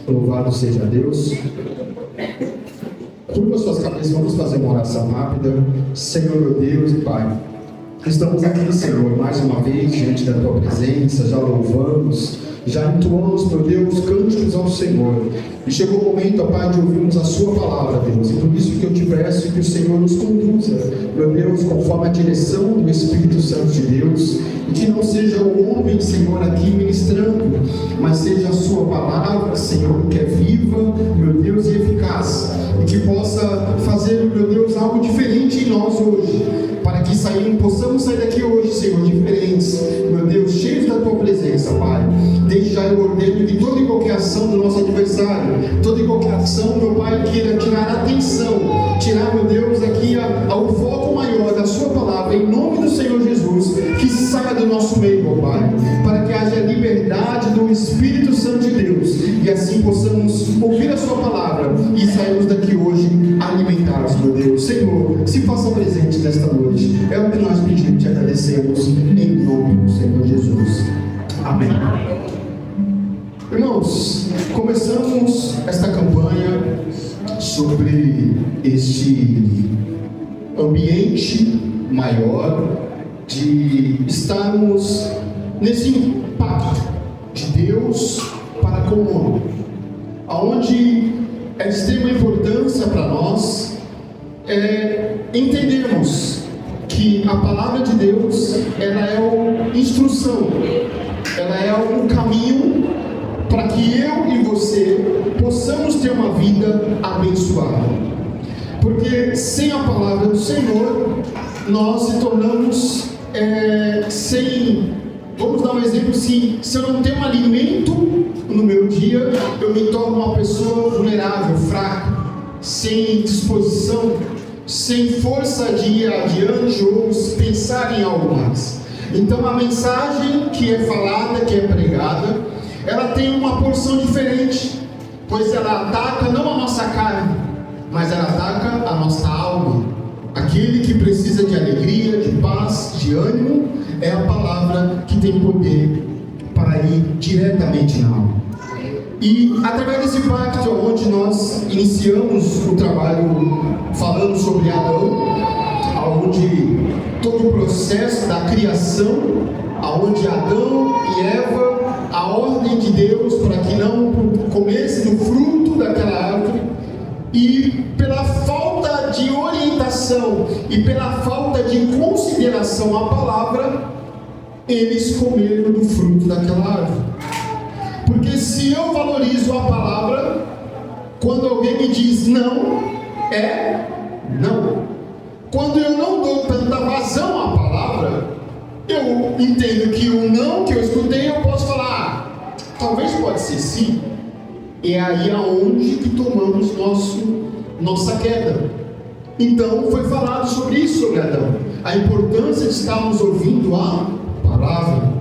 Louvado seja Deus. Curva suas cabeças, vamos fazer uma oração rápida. Senhor, meu Deus e Pai, estamos aqui, Senhor, mais uma vez diante da Tua presença, já louvamos, já entoamos, meu Deus, cânticos ao Senhor. E chegou o momento, ó Pai, de ouvirmos a Sua palavra, Deus. E por isso que eu te peço que o Senhor nos conduza, meu Deus, conforme a direção do Espírito Santo de Deus. E que não seja o homem, Senhor, aqui ministrando, mas seja a Sua palavra, Senhor, que é viva, meu Deus, e eficaz. E que possa fazer, meu Deus, algo diferente em nós hoje. Para que possamos sair daqui hoje, Senhor, diferentes, meu Deus, cheios da Tua presença, Pai. Desde já eu ordeno que toda e qualquer ação do nosso adversário, toda e qualquer ação, meu Pai, queira tirar a atenção, tirar, meu Deus, aqui ao foco maior da Sua palavra, em nome do Senhor Jesus, que saia do nosso meio, ó Pai, para que haja liberdade do Espírito Santo de Deus, e assim possamos ouvir a Sua palavra e sairmos daqui hoje alimentados, meu Deus. Senhor, se faça presente nesta noite, é o que nós pedimos e te agradecemos, em nome do Senhor Jesus. Amém. Irmãos, começamos esta campanha sobre este ambiente maior de estarmos nesse impacto de Deus para com o homem, aonde é de extrema importância para nós entendermos que a palavra de Deus, ela é uma instrução, ela é um caminho para que eu e você possamos ter uma vida abençoada. Porque sem a palavra do Senhor, nós se tornamos vamos dar um exemplo, se eu não tenho um alimento no meu dia, eu me torno uma pessoa vulnerável, fraca, sem disposição, sem força de ir adiante ou pensar em algo mais. Então a mensagem que é falada, que é pregada, ela tem uma porção diferente, pois ela ataca não a nossa carne, mas ela ataca a nossa alma. Aquele que precisa de alegria, de paz, de ânimo, é a palavra que tem poder para ir diretamente na alma. E através desse pacto, onde nós iniciamos o trabalho falando sobre Adão, onde todo o processo da criação, onde Adão e Eva, a ordem de Deus para que não comesse do fruto daquela árvore, e pela falta de orientação e pela falta de consideração à palavra, eles comeram do fruto daquela árvore. Porque se eu valorizo a palavra, quando alguém me diz não, é não. Quando eu não dou tanta vazão à palavra, eu entendo que o não que eu escutei, eu posso falar, talvez pode ser sim. É aí aonde que tomamos nossa queda. Então foi falado sobre isso, sobre Adão, a importância de estarmos ouvindo a palavra.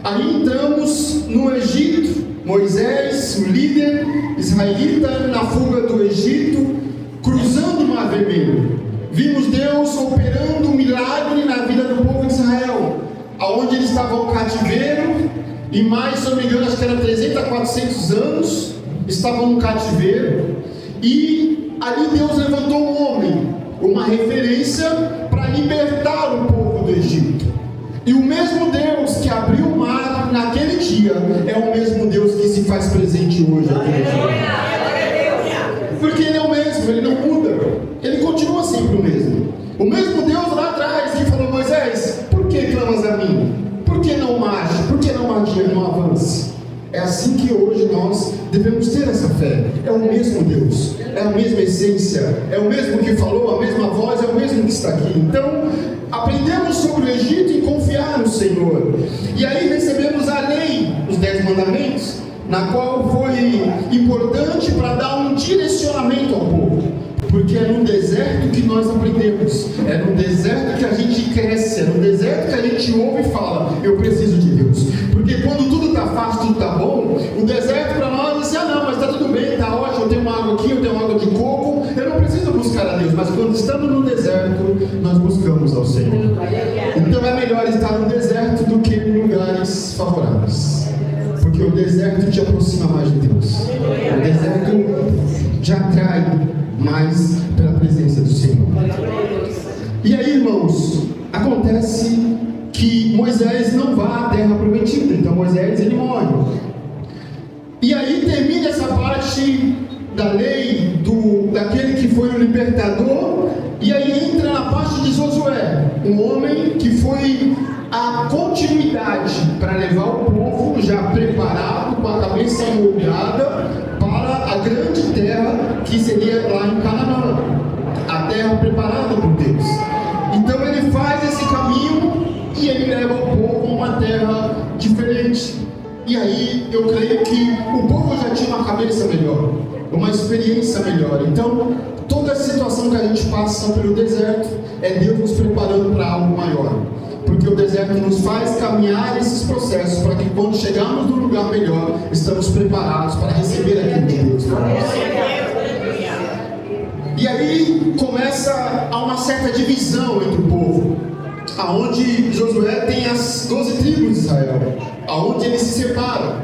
Aí entramos no Egito, Moisés, o líder israelita, na fuga do Egito, cruzando o Mar Vermelho. Vimos Deus operando um milagre na vida do povo de Israel, aonde eles estavam cativeiro, e mais, se eu não me engano, acho que era 300 a 400 anos, estavam no cativeiro, e ali Deus levantou um homem, uma referência para libertar o povo do Egito. E o mesmo Deus que abriu o mar naquele dia é o mesmo Deus que se faz presente hoje aqui no dia. Porque Ele é o mesmo, Ele não muda, Ele continua sempre o mesmo. O mesmo Deus lá atrás que falou: Moisés, por que clamas a mim? Por que não marche? Por que não adiante, não avance? É assim que hoje nós devemos ter essa fé. É o mesmo Deus, é a mesma essência, é o mesmo que falou, a mesma voz, é o mesmo que está aqui. Então, aprendemos sobre o Egito e confiar no Senhor. E aí recebemos a lei, os 10 mandamentos, na qual foi importante para dar um direcionamento ao povo. Porque é no deserto que nós aprendemos, é no deserto que a gente cresce, é no deserto que a gente ouve e fala: eu preciso de Deus. Porque quando tudo está fácil, tudo está bom, o deserto para nós é assim: ah não, mas está tudo bem, está ótimo, eu tenho uma água aqui, eu tenho uma água de coco, eu não preciso buscar a Deus. Mas quando estamos no deserto, nós buscamos ao Senhor. Então é melhor estar no deserto do que em lugares favoráveis. Porque o deserto te aproxima mais de Deus. O E aí termina essa parte da lei, daquele que foi o libertador, e aí entra na parte de Josué, um homem que foi a continuidade para levar o povo já preparado, com a cabeça moldada para a grande terra que seria lá em Canaã, a terra preparada por Deus. Então ele faz esse caminho e ele leva o povo a uma terra diferente. E aí eu creio que o povo já tinha uma cabeça melhor, uma experiência melhor. Então toda a situação que a gente passa pelo deserto é Deus nos preparando para algo maior, porque o deserto nos faz caminhar esses processos para que quando chegarmos no lugar melhor, estamos preparados para receber aquilo de Deus para nós. E aí começa a uma certa divisão entre o povo, aonde Josué tem as 12 tribos de Israel, aonde eles se separam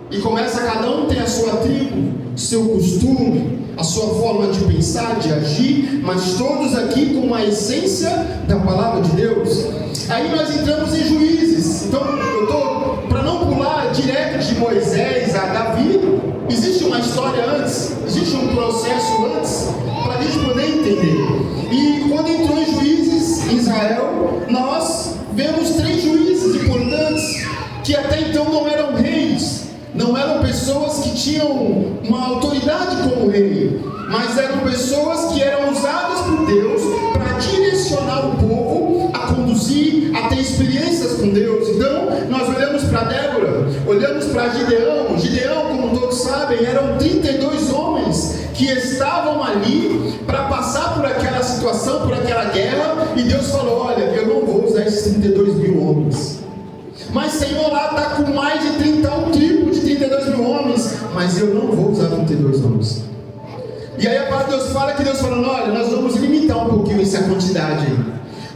e começa, cada um tem a sua tribo, seu costume, a sua forma de pensar, de agir, mas todos aqui com a essência da palavra de Deus. Aí nós entramos em Juízes. Então eu estou, para não pular direto de Moisés a Davi, existe uma história antes, existe um processo antes, para a gente poder entender. E quando entrou em Juízes, em Israel, nós vemos 3 juízes importantes, que até então não eram reis, não eram pessoas que tinham uma autoridade como rei, mas eram pessoas que eram usadas por Deus para direcionar o povo a conduzir, a ter experiências com Deus. Então nós olhamos para Débora, olhamos para Gideão. Gideão, como todos sabem, eram 32 homens que estavam ali para passar por aquela situação, por aquela guerra, e Deus falou: olha, eu não vou usar esses 32 mil homens, mas Senhor, lá está com mais de 30, um tribo de 32 mil homens, mas eu não vou usar 32 homens. E aí a palavra de Deus fala que Deus falando: olha, nós vamos limitar um pouquinho essa quantidade aí,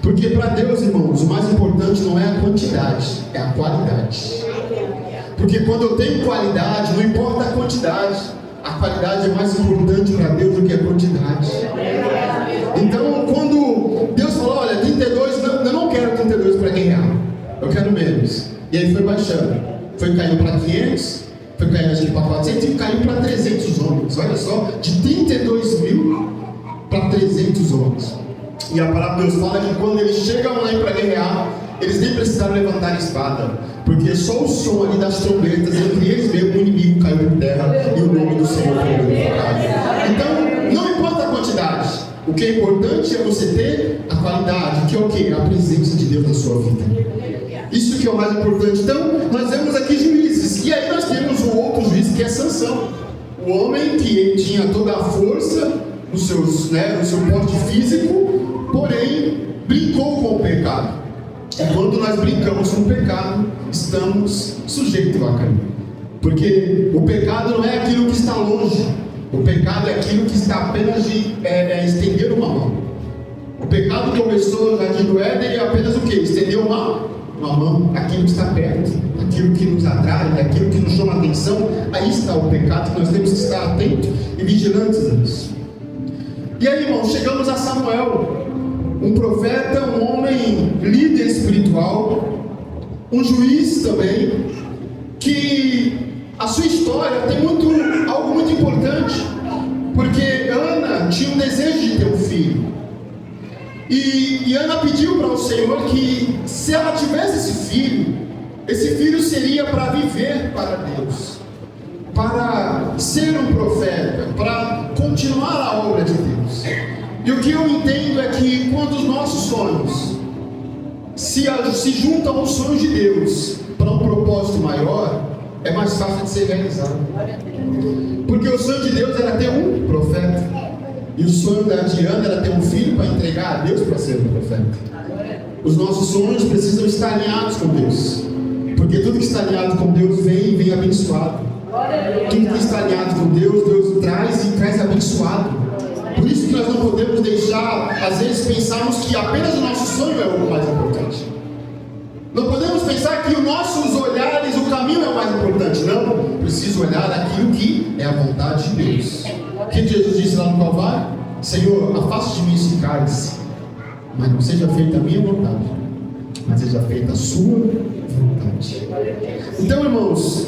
porque para Deus, irmãos, o mais importante não é a quantidade, é a qualidade. Porque quando eu tenho qualidade, não importa a quantidade, a qualidade é mais importante para Deus do que a quantidade. Então quando Deus falou: olha, 32, eu não quero 32 para guerrear, eu quero menos. E aí foi baixando, foi caindo para 500, foi caindo para 400 e caiu para 300 homens. Olha só, de 32 mil para 300 homens. E a palavra de Deus fala que quando eles chegam lá para guerrear, eles nem precisaram levantar a espada, porque só o som ali das trombetas, entre eles mesmo, o inimigo caiu por terra e o nome do Senhor foi glorificado. Então não importa a quantidade, o que é importante é você ter a qualidade, que é o que? A presença de Deus na sua vida. Isso que é o mais importante. Então nós vemos aqui Juízes, e aí nós temos um outro juiz que é Sansão, o homem que tinha toda a força no seu porte físico, porém brincou com o pecado. E quando nós brincamos com o pecado, estamos sujeitos a cair, porque o pecado não é aquilo que está longe, o pecado é aquilo que está apenas de estender uma mão. O pecado começou no jardim do Éden e é apenas o que? Estender uma mão, aquilo que está perto, aquilo que nos atrai, aquilo que nos chama a atenção. Aí está o pecado, que nós temos que estar atentos e vigilantes a isso. E aí, irmão, chegamos a Samuel, um profeta, um homem líder espiritual, um juiz também, que a sua história tem algo muito importante, porque Ana tinha um desejo de ter um filho, e Ana pediu para o Senhor que, se ela tivesse esse filho seria para viver para Deus, para ser um profeta, para continuar a obra de Deus. E o que eu entendo é que quando os nossos sonhos se juntam aos sonhos de Deus para um propósito maior, é mais fácil de ser realizado. Porque o sonho de Deus era ter um profeta, e o sonho da Diana era ter um filho para entregar a Deus para ser um profeta. Os nossos sonhos precisam estar alinhados com Deus, porque tudo que está alinhado com Deus vem abençoado. Tudo que está alinhado com Deus, Deus traz abençoado. Por isso que nós não podemos deixar, às vezes, pensarmos que apenas o nosso sonho é o mais importante. Não podemos pensar que os nossos olhares, o caminho é o mais importante. Não, preciso olhar aquilo que é a vontade de Deus. O que Jesus disse lá no Calvário? Senhor, afaste de mim esse cálice, mas não seja feita a minha vontade, mas seja feita a sua vontade. Então, irmãos,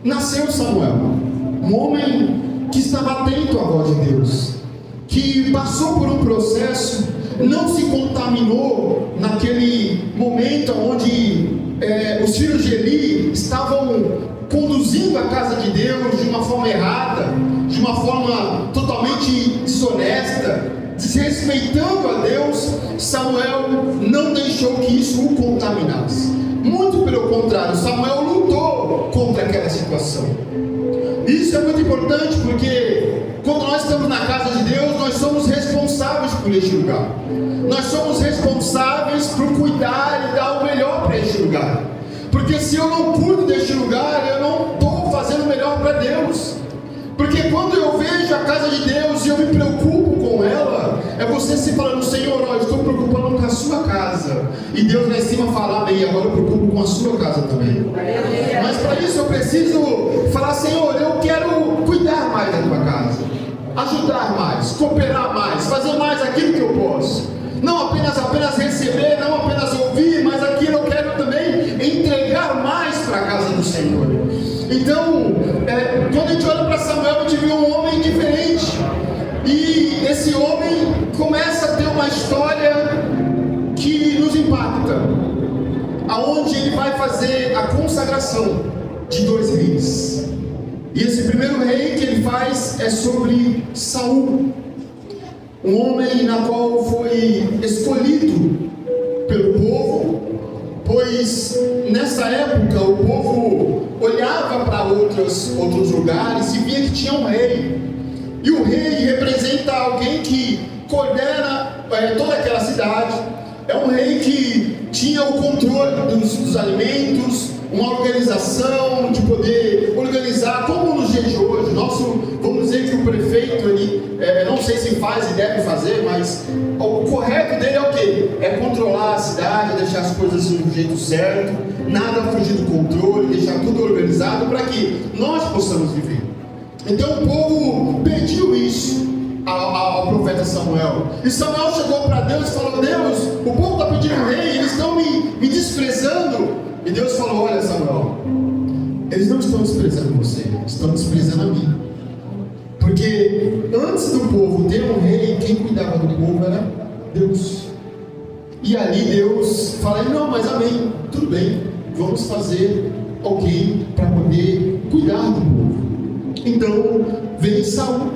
nasceu Samuel. um homem que estava atento à voz de Deus, que passou por um processo, não se contaminou naquele momento onde os filhos de Eli estavam conduzindo a casa de Deus de uma forma errada, de uma forma totalmente desonesta, desrespeitando a Deus. Samuel não deixou que isso o contaminasse. Muito pelo contrário, Samuel lutou contra aquela situação. Isso é muito importante, porque quando nós estamos na casa de Deus, nós somos responsáveis por este lugar. Nós somos responsáveis por cuidar e dar o melhor para este lugar. Porque se eu não cuido deste lugar, eu não estou fazendo o melhor para Deus. Porque quando eu vejo a casa de Deus e eu me preocupo com ela, é você se falando: Senhor, eu estou preocupando com a sua casa. E Deus lá em cima fala: amém, agora eu preocupo com a sua casa também. Mas para isso eu preciso falar: Senhor, eu quero cuidar mais da tua casa, ajudar mais, cooperar mais, fazer mais aquilo que eu posso. Não apenas receber, não apenas ouvir, mas aquilo eu quero também entregar mais para a casa do Senhor. Então, quando a gente olha para Samuel, a gente vê um homem diferente. E esse homem começa a ter uma história que nos impacta, aonde ele vai fazer a consagração de 2 reis. E esse primeiro rei que ele faz é sobre Saul, um homem na qual foi escolhido pelo povo, pois nessa época o povo olhava para outros lugares e via que tinha um rei. E o rei representa alguém que coordena toda aquela cidade. É um rei que tinha o controle dos alimentos, uma organização de poder organizar, como nos dias de hoje. Vamos dizer que o prefeito, não sei se faz e deve fazer, mas o correto dele é o quê? É controlar a cidade, deixar as coisas do jeito certo, nada fugir do controle, deixar tudo organizado para que nós possamos viver. Então o povo pediu isso ao profeta Samuel. E Samuel chegou para Deus e falou: Deus, o povo está pedindo um rei, eles estão me desprezando. E Deus falou: olha, Samuel, eles não estão desprezando você, estão desprezando a mim. Porque antes do povo ter um rei, quem cuidava do povo era Deus. E ali Deus fala: não, mas amém, tudo bem, vamos fazer alguém para poder cuidar do povo. Então vem Saul,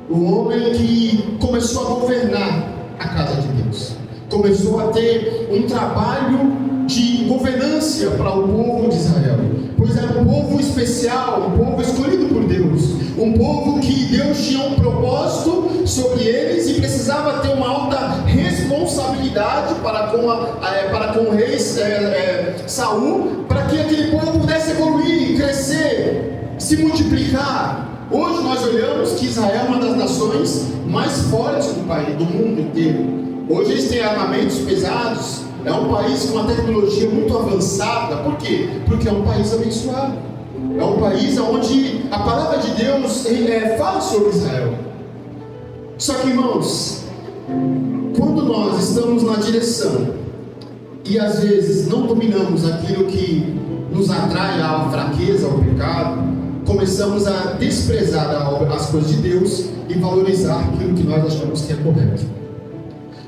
o homem que começou a governar a casa de Deus, começou a ter um trabalho de governância para o povo de Israel, pois era um povo especial, um povo escolhido por Deus, um povo que Deus tinha um propósito sobre eles e precisava ter uma alta responsabilidade para com o rei Saul, para que aquele povo pudesse evoluir, crescer, se multiplicar. Hoje nós olhamos que Israel é uma das nações mais fortes do mundo inteiro. Hoje eles têm armamentos pesados, é um país com uma tecnologia muito avançada. Por quê? Porque é um país abençoado, é um país onde a palavra de Deus fala sobre Israel. Só que, irmãos, quando nós estamos na direção e às vezes não dominamos aquilo que nos atrai à fraqueza, ao pecado, começamos a desprezar as coisas de Deus e valorizar aquilo que nós achamos que é correto.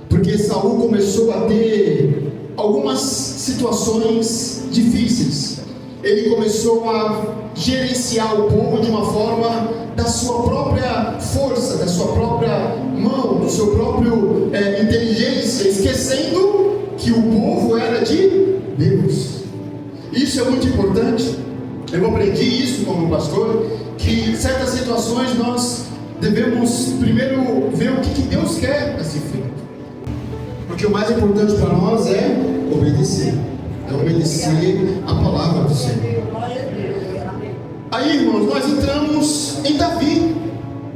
Porque Saul começou a ter algumas situações difíceis. Ele começou a gerenciar o povo de uma forma da sua própria força, da sua própria mão, do seu próprio inteligência, esquecendo que o povo era de Deus. Isso é muito importante. Eu aprendi isso como pastor, que em certas situações nós devemos primeiro ver o que Deus quer a ser feito. Porque o mais importante para nós é obedecer a palavra do Senhor. Aí, irmãos, nós entramos em Davi,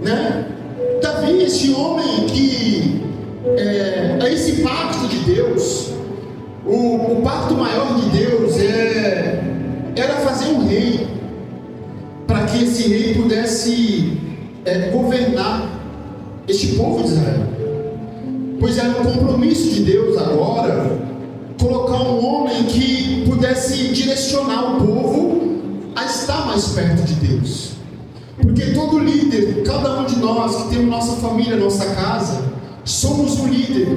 né? Davi, esse homem que é esse pacto de Deus. O pacto maior de Deus era fazer um rei, para que esse rei pudesse governar este povo de Israel. Pois era um compromisso de Deus agora colocar um homem que pudesse direcionar o povo a estar mais perto de Deus. Porque todo líder, cada um de nós que temos nossa família, nossa casa, somos um líder,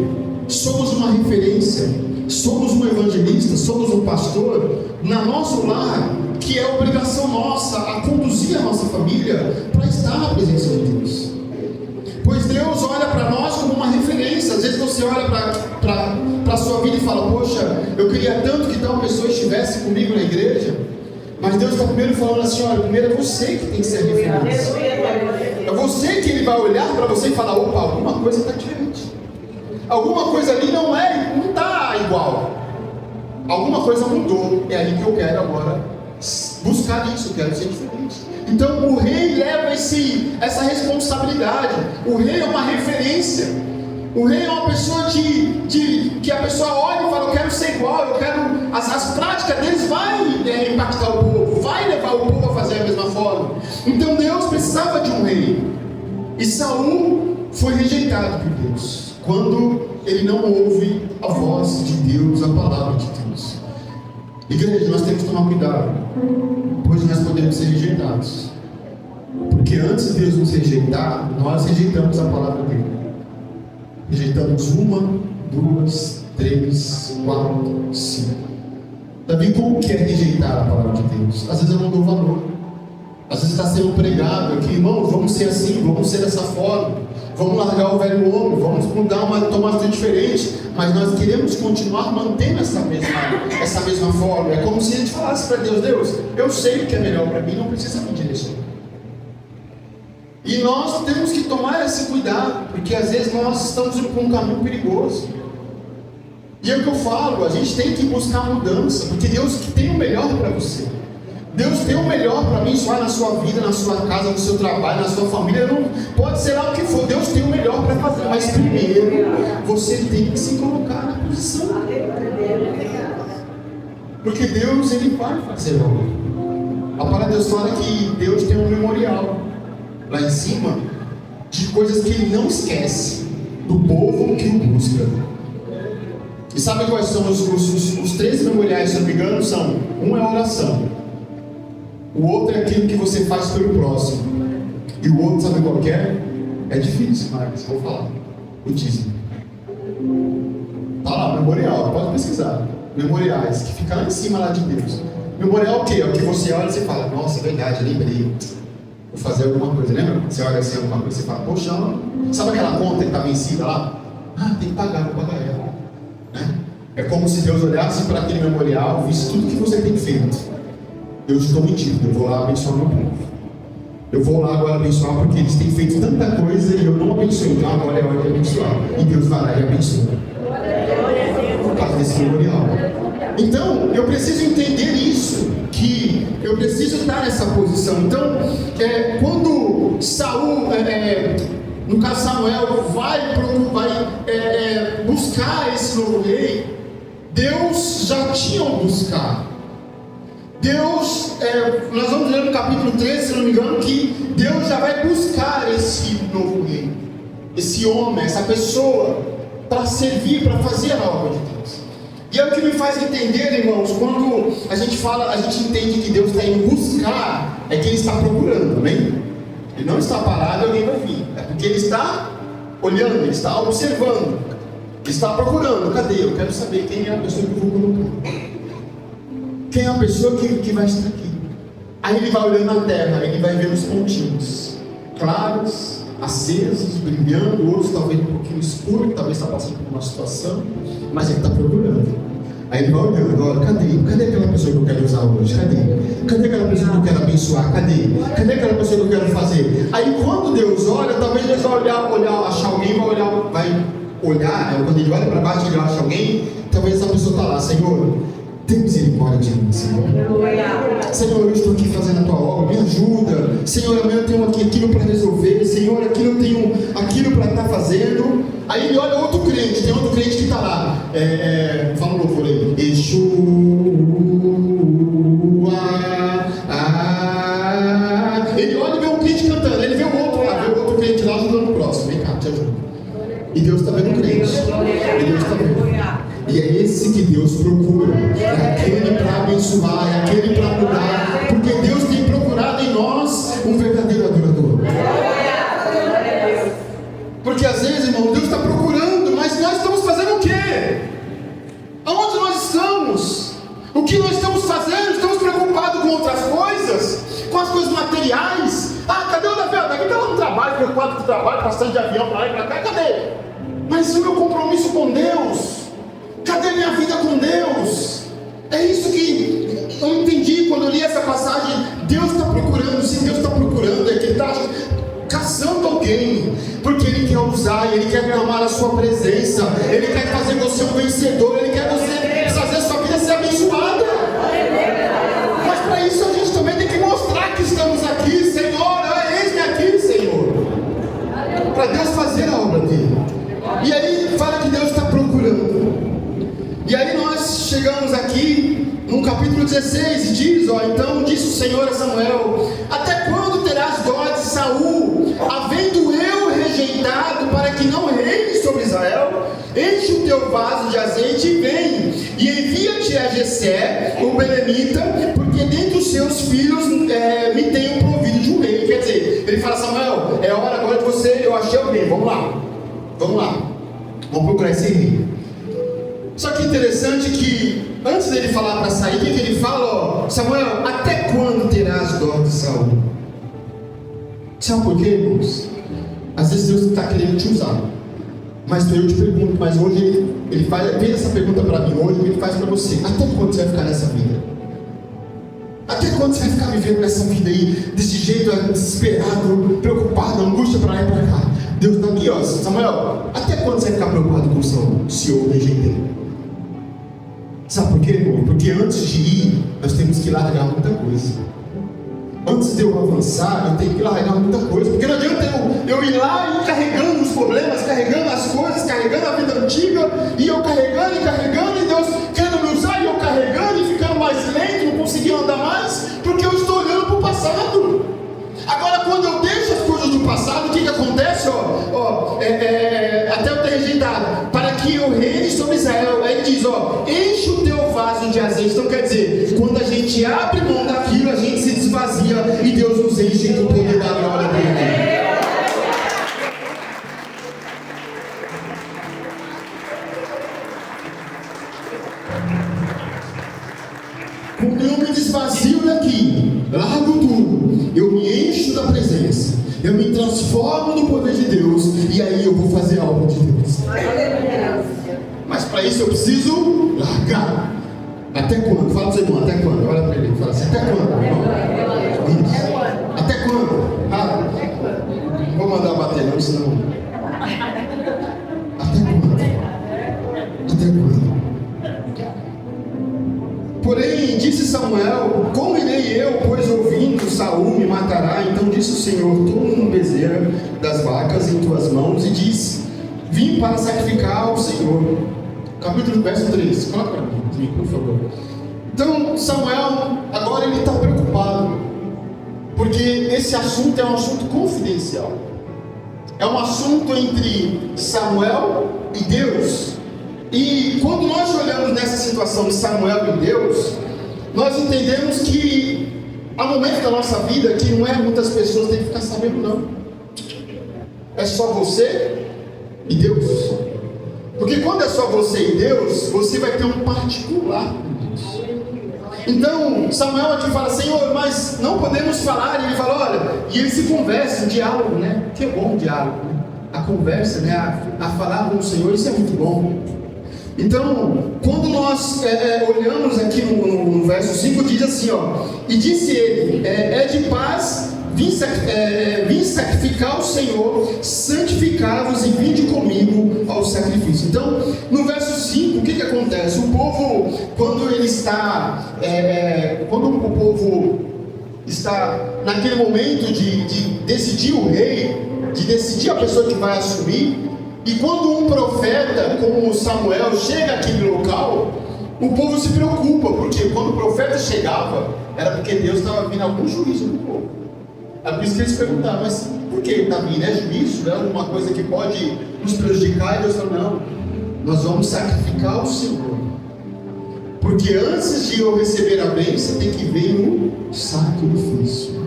somos uma referência, somos um evangelista, somos um pastor na nosso lar, que é obrigação nossa a conduzir a nossa família para estar na presença de Deus. Pois Deus olha para nós como uma referência. Às vezes você olha para a sua vida e fala: poxa, eu queria tanto que tal pessoa estivesse comigo na igreja. Mas Deus está primeiro falando assim: olha, primeiro é você que tem que ser a referência. É você que Ele vai olhar para você e falar: opa, alguma coisa está diferente. Alguma coisa ali não está igual. Alguma coisa mudou. É aí que eu quero agora buscar isso, eu quero ser diferente. Então o rei leva essa responsabilidade. O rei é uma referência. O rei é uma pessoa que a pessoa olha e fala: eu quero ser igual, eu quero. As práticas deles vai impactar o povo, vai levar o povo a fazer a mesma forma. Então Deus precisava de um rei. E Saul foi rejeitado por Deus quando ele não ouve a voz de Deus, a palavra de Deus. Igreja, nós temos que tomar cuidado, pois nós podemos ser rejeitados. Porque antes de Deus nos rejeitar, nós rejeitamos a palavra dele. Rejeitamos 1, 2, 3, 4, 5. Davi, como que é rejeitar a palavra de Deus? Às vezes eu não dou valor. Às vezes está sendo pregado aqui: irmãos, vamos ser assim, vamos ser dessa forma, vamos largar o velho homem, vamos mudar tomar uma atitude diferente. Mas nós queremos continuar mantendo essa mesma forma. É como se a gente falasse para Deus: Deus, eu sei o que é melhor para mim, não precisa me direcionar. E nós temos que tomar esse cuidado, porque às vezes nós estamos indo por um caminho perigoso. E é o que eu falo: a gente tem que buscar mudança, porque Deus que tem o melhor para você. Deus tem o melhor para abençoar na sua vida, na sua casa, no seu trabalho, na sua família. Não pode ser lá o que for, Deus tem o melhor para fazer. Mas primeiro você tem que se colocar na posição, porque Deus, Ele vai fazer algo. A palavra de Deus fala que Deus tem um memorial lá em cima de coisas que Ele não esquece do povo que o busca. E sabe quais são os 3 memoriais, se não me engano? São: um é a oração, o outro é aquilo que você faz pelo próximo, e o outro, sabe qual que é? É difícil, mas vou falar: o dízimo. Tá lá, memorial, pode pesquisar. Memoriais, que fica lá em cima lá de Deus. Memorial é o quê? É o que você olha e você fala: nossa, é verdade, lembrei, vou fazer alguma coisa. Lembra? Você olha assim alguma coisa e você fala: poxa, sabe aquela conta que está vencida lá? Ah, tem que pagar, vou pagar ela. É como se Deus olhasse para aquele memorial, visse tudo que você tem feito. Eu estou mentindo, eu vou lá abençoar meu povo. Eu vou lá agora abençoar porque eles têm feito tanta coisa e eu não abençoo. Então agora é hora de abençoar. E Deus vai lá e abençoa. Por causa desse memorial. Então, eu preciso entender isso, que eu preciso estar nessa posição. Então, quando Saul, no caso Samuel, vai buscar esse novo rei, Deus já tinha buscado. Deus, nós vamos ler no capítulo 13, se não me engano, que Deus já vai buscar esse novo rei, esse homem, essa pessoa, para servir, para fazer a obra de Deus. E é o que me faz entender, irmãos, quando a gente fala, a gente entende que Deus está indo buscar, é que Ele está procurando, amém? Ele não está parado e alguém vai vir, é porque Ele está olhando, Ele está observando, Ele está procurando. Cadê? Eu quero saber quem é a pessoa que eu vou colocar. Quem é a pessoa que vai estar aqui? Aí Ele vai olhando na terra, Ele vai vendo os pontinhos claros, acesos, brilhando, outros talvez um pouquinho escuro, que talvez está passando por uma situação, mas Ele está procurando. Aí Ele vai olhando: olha, cadê aquela pessoa que eu quero usar hoje? Cadê aquela pessoa que eu quero abençoar? Cadê aquela pessoa que eu quero fazer? Aí quando Deus olha, talvez Deus vai olhar, achar alguém, vai olhar, quando Ele olha para baixo, Ele acha alguém, talvez essa pessoa está lá: Senhor, tem misericórdia de mim, Senhor. Senhor, eu estou aqui fazendo a tua obra, me ajuda. Senhor, amanhã eu tenho aquilo para resolver. Senhor, aqui eu tenho aquilo para estar fazendo. Aí ele olha outro crente, tem outro crente que está lá. Fala um louvor aí. Exua. Ele olha e vê um crente cantando. Ele vê o outro lá, vê o outro crente lá ajudando o próximo. Vem cá, te ajuda. E Deus está vendo o crente. E Deus está vendo. E é esse que Deus procura, é aquele para abençoar, é aquele para mudar, porque Deus tem procurado em nós um verdadeiro preocupado com o trabalho, passando de avião para lá e para cá, cadê? Mas o meu compromisso com Deus, cadê minha vida com Deus? É isso que eu entendi quando eu li essa passagem. Deus está procurando, se Deus está procurando, é que Ele está caçando alguém, porque Ele quer usar, Ele quer derramar a sua presença, Ele quer fazer você um vencedor, Ele quer fazer a sua vida ser abençoada. Mas para isso a gente também tem que mostrar que estamos aqui, Senhor, eis-me aqui, Senhor, para Deus fazer a obra dele. E aí fala que Deus está procurando. E aí nós chegamos aqui no capítulo 16 e diz, então disse o Senhor a Samuel: até quando terás dó de Saul, havendo eu rejeitado, para que não reine sobre Israel? Enche o teu vaso de azeite e vem, e envia-te a Jessé, o belemita, porque dentre os seus filhos me tenho provido de um rei. Quer dizer, ele fala: Samuel, é hora agora de você, eu achei o rei, vamos lá, vamos procurar esse rei. Só que interessante que antes dele falar para sair, o que ele fala? Samuel, até quando terás dó de Saul? Sabe por quê, irmãos? Às vezes Deus está querendo te usar, mas eu te pergunto, mas hoje ele fez essa pergunta para mim, hoje ele faz para você: até quando você vai ficar nessa vida? Até quando você vai ficar vivendo nessa vida aí, desse jeito, desesperado, preocupado, angústia para lá e para cá? Deus está aqui, Samuel, até quando você vai ficar preocupado com o Saul, se eu rejeitei? Sabe por quê, irmão? Porque antes de ir, nós temos que largar muita coisa. Antes de eu avançar, eu tenho que largar muita coisa. Porque não adianta eu ir lá e carregando os problemas, carregando as coisas, carregando a vida antiga, e eu carregando, e Deus querendo me usar, e eu carregando e ficando mais lento, não conseguindo andar mais, porque eu estou olhando para o passado. Agora, quando eu deixo as coisas do passado, o que acontece? Até eu ter rejeitado, para que eu reine sobre Israel. Aí ele diz, enche o teu vaso de azeite. Então quer dizer, quando a gente abre mão daquilo, a gente se desvazia e Deus nos enche do poder da glória dele. Quando eu me desvazio daqui, largo tudo, eu me encho da presença, eu me transformo no poder de Deus, e aí eu vou fazer a obra de Deus. Mas para isso eu preciso largar. Até quando? Fala para o seu irmão, até quando? Olha para ele e fala assim: até quando? Isso. Até quando? Não vou mandar bater não, senão. Até quando? Até quando? Porém, disse Samuel: como irei eu, pois ouvindo Saul me matará? Então disse o Senhor: toma um bezerro das vacas em tuas mãos, e disse: vim para sacrificar ao Senhor. Capítulo verso 3, coloca para mim, por favor. Então Samuel, agora ele está preocupado, porque esse assunto é um assunto confidencial. É um assunto entre Samuel e Deus. E quando nós olhamos nessa situação de Samuel e Deus, nós entendemos que há momentos da nossa vida que não é muitas pessoas têm que ficar sabendo, não. É só você e Deus. Porque quando é só você e Deus, você vai ter um particular com Deus. Então Samuel aqui fala: Senhor, mas não podemos falar. E ele fala: olha, e eles se conversam, diálogo, né? Que é bom o diálogo, né? A conversa, né? A falar com o Senhor, isso é muito bom. Então, quando nós olhamos aqui no verso 5, diz assim, e disse ele: é de paz, vim sacrificar ao Senhor, santificai-vos e vinde comigo ao sacrifício. Então, no verso 5, o que acontece? O povo, quando ele está, quando o povo está naquele momento de decidir o rei, de decidir a pessoa que vai assumir, e quando um profeta como Samuel chega aqui no local, o povo se preocupa, porque quando o profeta chegava, era porque Deus estava vindo algum juízo no povo. É por isso que eles perguntavam: mas por que está vindo? É juízo? É alguma coisa que pode nos prejudicar? E Deus falou: não, nós vamos sacrificar ao Senhor, porque antes de eu receber a bênção, tem que vir o sacrifício.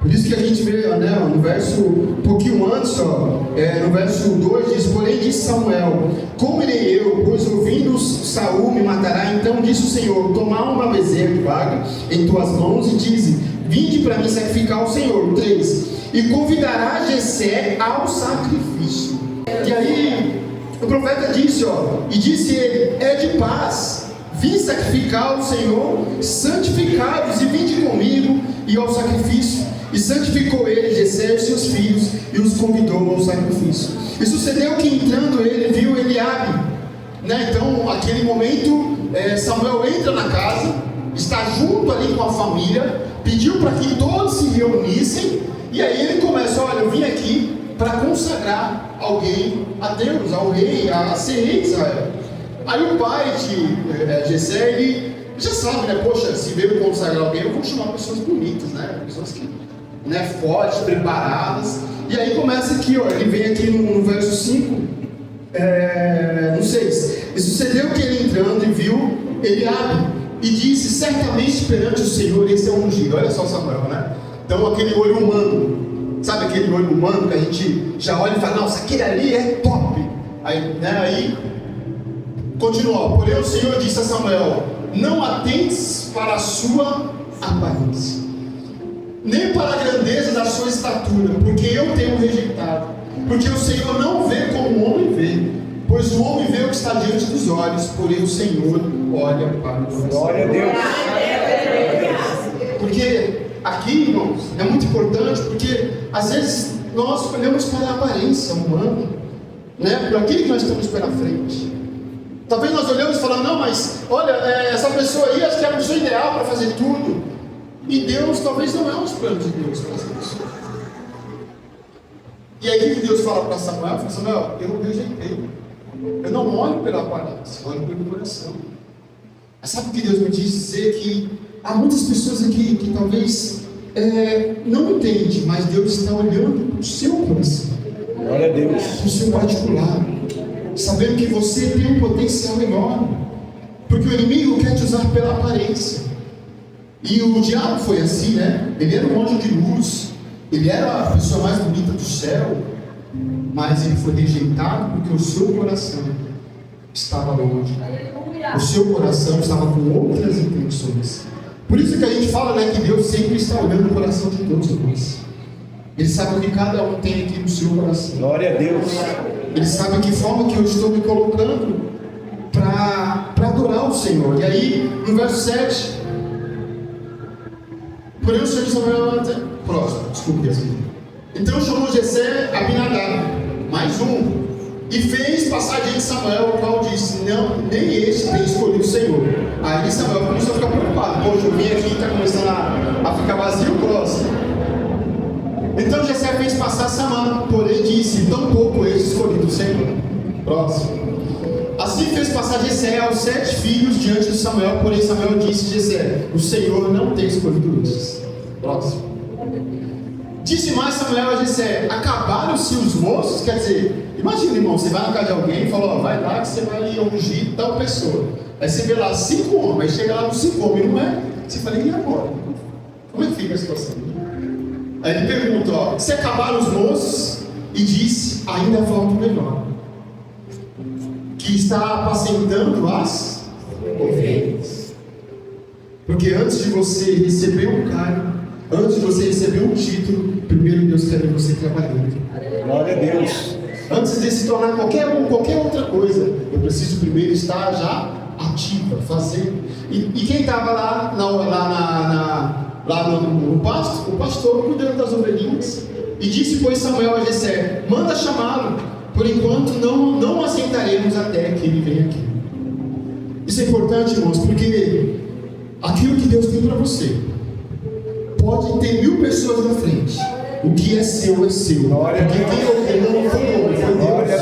Por isso que a gente vê, no verso, um pouquinho antes, no verso 2 diz: porém disse Samuel: como irei eu, pois ouvindo Saul me matará? Então disse o Senhor: tomar uma bezerra de vaca em tuas mãos e dize: vinde para mim sacrificar ao Senhor. 3. e convidará Jessé ao sacrifício. E aí o profeta disse, e disse ele: é de paz, vim sacrificar ao Senhor, santificados e vinde comigo e ao sacrifício. E santificou ele Jessé e seus filhos e os convidou ao sacrifício. E sucedeu que entrando ele viu Eliabe, né? Então aquele momento Samuel entra na casa, está junto ali com a família, pediu para que todos se reunissem, e aí ele começa: olha, eu vim aqui para consagrar alguém a Deus, ao rei, a ser rei de Israel. Aí o pai de Jessé, ele já sabe, né? Poxa, se veio consagrar alguém, eu vou chamar pessoas bonitas, né? Pessoas que, fortes, preparadas. E aí começa aqui, ele vem aqui no verso 5, no 6. E sucedeu que ele entrando e viu Eliabe, e disse: certamente perante o Senhor esse é o ungido. Olha só Samuel, né? Então aquele olho humano, sabe aquele olho humano que a gente já olha e fala: nossa, aquele ali é top. Aí continua: porém o Senhor disse a Samuel: não atentes para a sua aparência, nem para a grandeza da sua estatura, porque eu tenho rejeitado. Porque o Senhor não vê como o homem vê, pois o homem vê o que está diante dos olhos, porém o Senhor olha para o coração. Glória a Deus. Porque aqui, irmãos, é muito importante, porque às vezes nós olhamos para a aparência humana, né? Por aquilo que nós estamos pela frente. Talvez nós olhamos e falamos: não, mas olha, essa pessoa aí, acho que é a pessoa ideal para fazer tudo. E Deus talvez não é os planos de Deus para essa pessoa. E aí o que Deus fala para Samuel? Fala: Samuel, eu rejeitei. Eu não olho pela aparência, eu olho pelo coração. Mas sabe o que Deus me diz dizer? Que há muitas pessoas aqui que talvez não entendem, mas Deus está olhando para o seu coração. Glória a Deus. Para o seu particular, sabendo que você tem um potencial enorme, porque o inimigo quer te usar pela aparência. E o diabo foi assim, né? Ele era um anjo de luz, ele era a pessoa mais bonita do céu, mas ele foi rejeitado porque o seu coração estava longe. O seu coração estava com outras intenções. Por isso que a gente fala, né, que Deus sempre está olhando o coração de todos nós. Ele sabe o que cada um tem aqui no seu coração. Glória a Deus. Ele sabe que forma que eu estou me colocando para adorar o Senhor. E aí, no verso 7, porém o Senhor Samuel, próximo, desculpe assim. Então chamou Jessé Abinadab, mais um, e fez passar diante de Samuel, o qual disse: não, nem este tem escolhido o Senhor. Aí Samuel começou a ficar preocupado: poxa, eu vim aqui e está começando a ficar vazio o próximo. Então Jessé fez passar Samã, porém disse: tão pouco este escolhido o Senhor. Próximo. Assim fez passar Jessé aos 7 filhos diante de Samuel, porém Samuel disse: Jessé, o Senhor não tem escolhido estes. Próximo. Disse mais Samuel a Jessé: acabaram-se os moços? Quer dizer, imagina, irmão, você vai na casa de alguém e fala: vai lá que você vai ungir tal pessoa. Aí você vê lá 5 homens, aí chega lá nos 5 homens, não é? Você fala: e agora? Como é que fica a situação? Aí ele pergunta: se acabaram os moços? E disse: ainda falta o menor, que está apacentando as ovelhas. Porque antes de você receber um cargo, antes de você receber um título, primeiro Deus quer ver você trabalhando. Glória a Deus. Antes de se tornar qualquer outra coisa, eu preciso primeiro estar já ativa, fazendo. E quem estava lá no pasto? O pastor cuidando das ovelhinhas. E disse, pois, Samuel a Jessé: manda chamá-lo, por enquanto não aceitaremos até que ele venha aqui. Isso é importante, irmãos, porque aquilo que Deus tem para você, pode ter 1000 pessoas na frente, o que é seu é seu. Porque quem ordenou não foi o homem, foi Deus.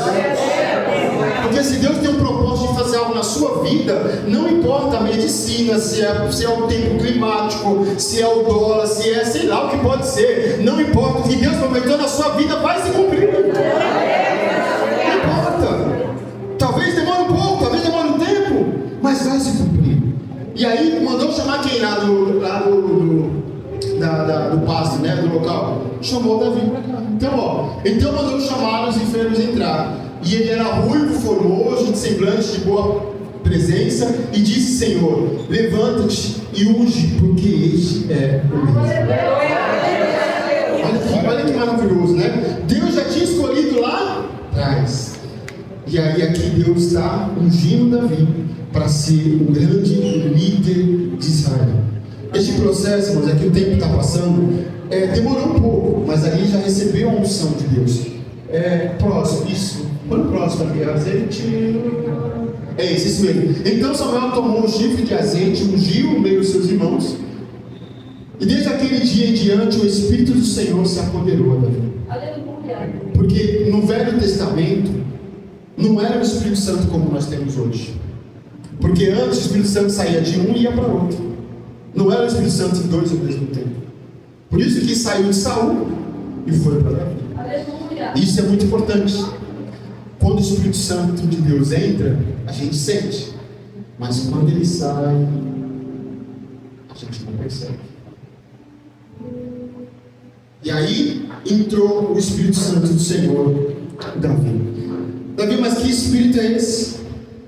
Porque se Deus tem um propósito de fazer algo na sua vida, não importa a medicina, se é o tempo climático, se é o dólar, se é sei lá o que pode ser, não importa, o que Deus prometeu na sua vida vai se cumprir. Não importa. Talvez demore um pouco, talvez demore um tempo, mas vai se cumprir. E aí mandou chamar quem lá do pasto, né, do local? Chamou Davi para cá. Então mandou chamá-los e fê-los entrar. E ele era ruivo, formoso, de semblante, de boa presença, e disse: Senhor, levanta-te e unge, porque este é o mesmo. Olha que E aí aqui Deus está ungindo Davi para ser o grande líder de Israel. Este processo, irmãos, aqui o tempo está passando, demorou um pouco, mas ali já recebeu a unção de Deus. Próximo, isso. Quando próximo aqui, azeite. Isso mesmo. Então Samuel tomou um chifre de azeite, ungiu no meio dos seus irmãos. E desde aquele dia em diante, o Espírito do Senhor se apoderou a Davi. Porque no Velho Testamento, não era o Espírito Santo como nós temos hoje. Porque antes o Espírito Santo saía de um e ia para outro. Não era o Espírito Santo em dois ao mesmo tempo. Por isso que saiu de Saul e foi para Davi. Isso é muito importante. Quando o Espírito Santo de Deus entra, a gente sente. Mas quando ele sai, a gente não percebe. E aí entrou o Espírito Santo do Senhor, Davi. Davi, mas que Espírito é esse?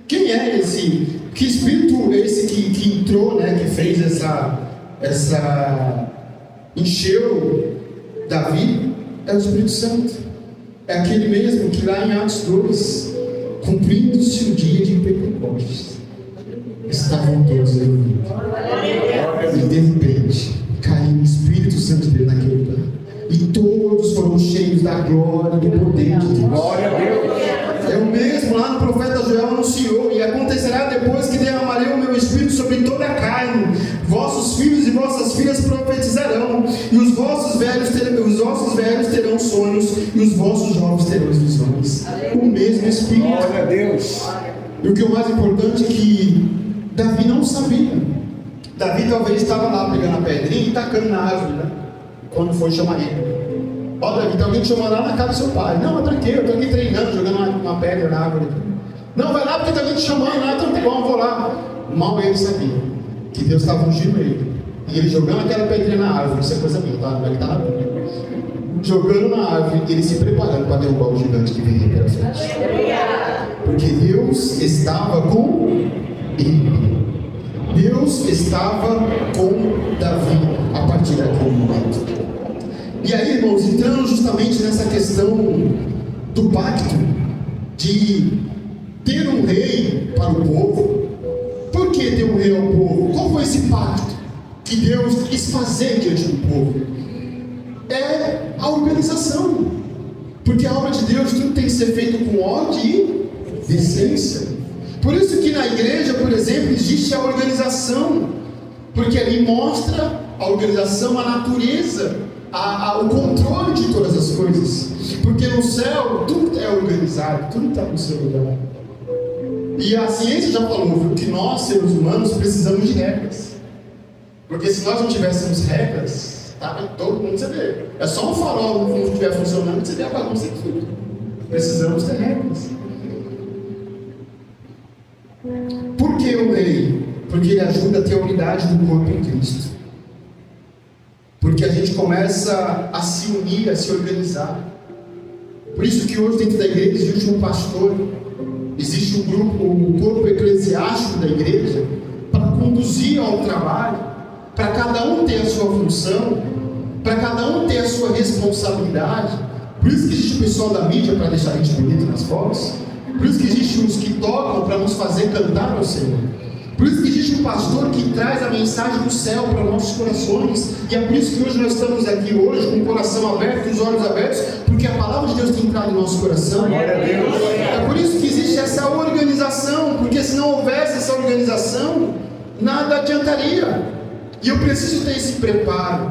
Quem é esse? Que Espírito é esse que entrou, né? Que fez encheu Davi? É o Espírito Santo. É aquele mesmo que lá em Atos 2, cumprindo-se o dia de Pentecostes, estavam todos reunidos. E de repente, caiu o Espírito Santo dele naquele lugar. E todos foram cheios da glória e do poder de Deus. Glória a Deus. É o mesmo lá no profeta Joel anunciou: e acontecerá depois que derramarei o meu Espírito sobre toda a carne, vossos filhos e vossas filhas profetizarão, e os vossos velhos terão sonhos, e os vossos jovens terão visões. O mesmo Espírito. Glória a Deus. E o que é o mais importante é que Davi não sabia. Davi talvez estava lá pegando a pedrinha e tacando na árvore, né? Quando foi chamar ele. Davi, tem alguém te chamando lá na casa do seu pai. Não, eu estou aqui treinando, jogando uma pedra na árvore. Não, vai lá porque tem alguém te chamando lá, então tá bom, vou lá. Mal ele sabia que Deus estava ungindo ele. E ele jogando aquela pedrinha na árvore, isso é coisa minha, tá? Ele está na Bíblia. Jogando na árvore, ele se preparando para derrubar o gigante que vinha pela frente. Porque Deus estava com ele. Deus estava com Davi a partir daquele momento. E aí, irmãos, entrando justamente nessa questão do pacto de ter um rei para o povo. Por que ter um rei ao povo? Qual foi esse pacto que Deus quis fazer diante do povo? É a organização. Porque a obra de Deus tudo tem que ser feito com ordem e decência. Por isso que na igreja, por exemplo, existe a organização. Porque ali mostra a organização, a natureza, o controle de todas as coisas. Porque no céu tudo é organizado, tudo está no seu lugar. E a ciência já falou, viu, que nós, seres humanos, precisamos de regras. Porque se nós não tivéssemos regras, todo mundo você vê. É só um farol não estiver funcionando que você vê a bagunça de tudo. Precisamos ter regras. Por que o rei? Porque ele ajuda a ter a unidade do corpo em Cristo. Porque a gente começa a se unir, a se organizar. Por isso que hoje dentro da igreja existe um pastor, existe um grupo, um corpo eclesiástico da igreja, para conduzir ao trabalho, para cada um ter a sua função, para cada um ter a sua responsabilidade. Por isso que existe o pessoal da mídia para deixar a gente bonito nas fotos. Por isso que existe os que tocam para nos fazer cantar ao Senhor. Por isso que existe um pastor que traz a mensagem do céu para nossos corações. E é por isso que hoje nós estamos aqui hoje com o coração aberto e os olhos abertos, porque a palavra de Deus tem entrado em nosso coração. Glória a Deus. É por isso que existe essa organização, porque se não houvesse essa organização, nada adiantaria. E eu preciso ter esse preparo.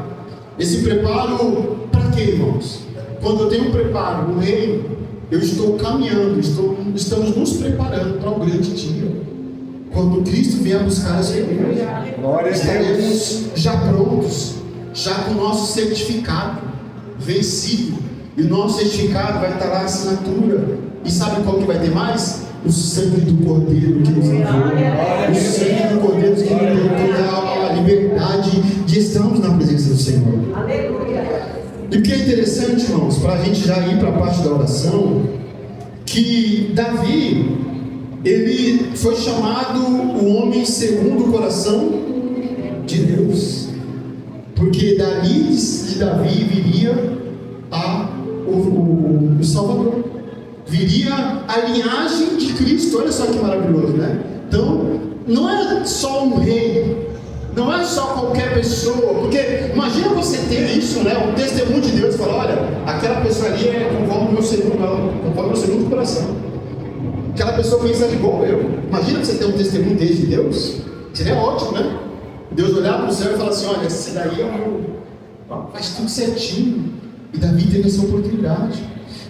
Esse preparo para quê, irmãos? Quando eu tenho um preparo no reino, eu estou caminhando, estamos nos preparando para o grande dia. Quando Cristo vier buscar a sua igreja, estaremos já prontos, já com o nosso certificado vencido. E o nosso certificado vai estar lá a assinatura. E sabe qual que vai ter mais? O sangue do Cordeiro que nos enviou. O sangue do Cordeiro que nos deu toda a liberdade de estarmos na presença do Senhor. E o que é interessante, irmãos, para a gente já ir para a parte da oração, que Davi, ele foi chamado o homem segundo o coração de Deus, porque dali de Davi viria o Salvador, viria a linhagem de Cristo. Olha só que maravilhoso, né? Então, não é só um rei, não é só qualquer pessoa, porque imagina você ter isso, né? O testemunho de Deus, fala, olha, aquela pessoa ali é conforme o meu segundo coração. Aquela pessoa pensa igual eu. Imagina você ter um testemunho de Deus. Seria ótimo, né? Deus olhar para o céu e falar assim, olha, esse daí é o meu, faz tudo certinho. E Davi teve essa oportunidade,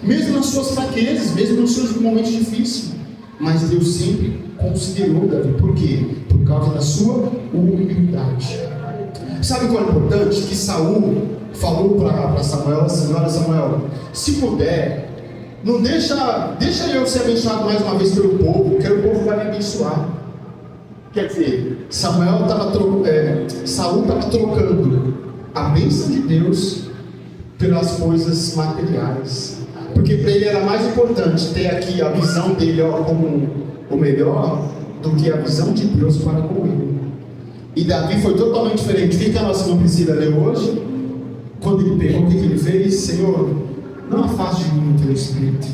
mesmo nas suas fraquezas, mesmo nos seus momentos difíceis, mas Deus sempre considerou Davi. Por quê? Por causa da sua humildade. Sabe qual é importante? Que Saul falou para Samuel assim, olha Samuel, se puder, não deixa eu ser abençoado mais uma vez pelo povo, porque o povo vai me abençoar. Quer dizer, Saul estava trocando a bênção de Deus pelas coisas materiais, porque para ele era mais importante ter aqui a visão dele como o melhor do que a visão de Deus para com ele. E Davi foi totalmente diferente. O que a nossa irmã Priscila leu hoje? Quando ele pegou, o que ele fez? Senhor, não afaste de mim o teu espírito.